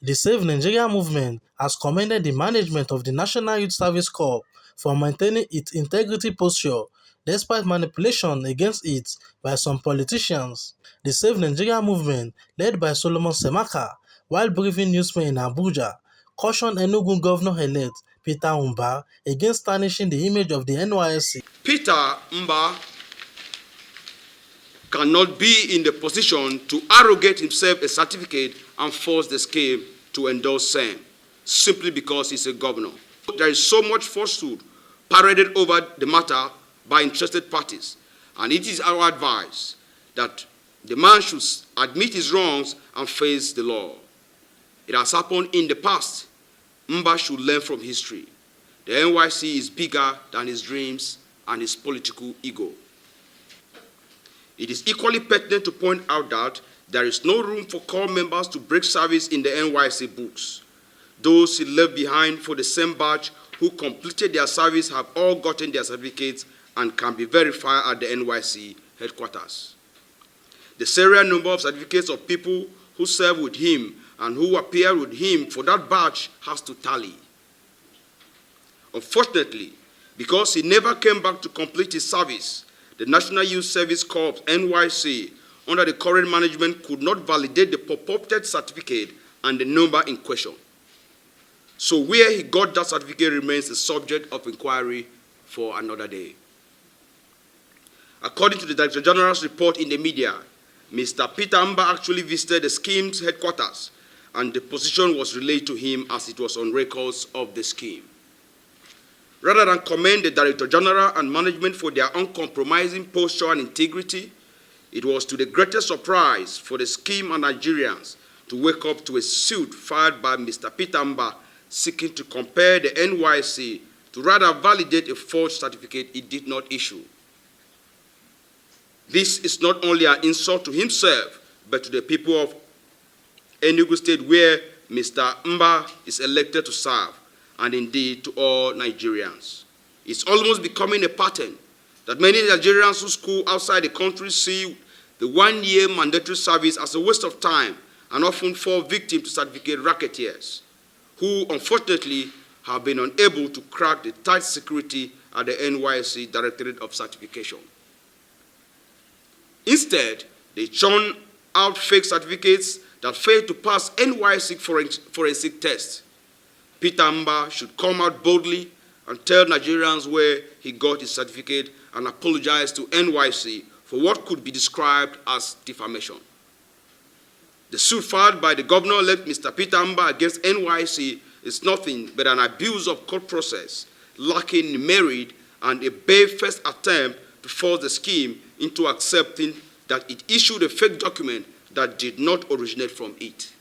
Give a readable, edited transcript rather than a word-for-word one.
The Save Nigeria movement has commended the management of the National Youth Service Corps for maintaining its integrity posture despite manipulation against it by some politicians. The Save Nigeria movement, led by Solomon Semaka, while briefing newsmen in Abuja, cautioned Enugu Governor-elect Peter Mbah against tarnishing the image of the NYSC. Peter Mbah cannot be in the position to arrogate himself a certificate and force the scheme to endorse same, simply because he's a governor. There is so much falsehood paraded over the matter by interested parties, and it is our advice that the man should admit his wrongs and face the law. It has happened in the past. Mbah should learn from history. The NYSC is bigger than his dreams and his political ego. It is equally pertinent to point out that there is no room for corps members to break service in the NYSC books. Those he left behind for the same batch who completed their service have all gotten their certificates and can be verified at the NYSC headquarters. The serial number of certificates of people who served with him and who appeared with him for that batch has to tally. Unfortunately, because he never came back to complete his service, the National Youth Service Corps, NYSC, under the current management could not validate the purported certificate and the number in question. So where he got that certificate remains a subject of inquiry for another day. According to the Director General's report in the media, Mr. Peter Mbah actually visited the scheme's headquarters, and the position was relayed to him as it was on records of the scheme. Rather than commend the Director General and management for their uncompromising posture and integrity, it was to the greatest surprise for the scheme and Nigerians to wake up to a suit filed by Mr. Peter Mbah seeking to compare the NYSC to rather validate a forged certificate it did not issue. This is not only an insult to himself, but to the people of Enugu State where Mr. Mbah is elected to serve, and indeed to all Nigerians. It's almost becoming a pattern that many Nigerians who school outside the country see the one-year mandatory service as a waste of time and often fall victim to certificate racketeers, who unfortunately have been unable to crack the tight security at the NYSC Directorate of Certification. Instead, they churn out fake certificates that fail to pass NYSC forensic tests. Peter Mbah should come out boldly and tell Nigerians where he got his certificate and apologize to NYSC for what could be described as defamation. The suit filed by the governor-elect Mr. Peter Mbah against NYSC is nothing but an abuse of court process, lacking merit and a bare-faced attempt to force the scheme into accepting that it issued a fake document that did not originate from it.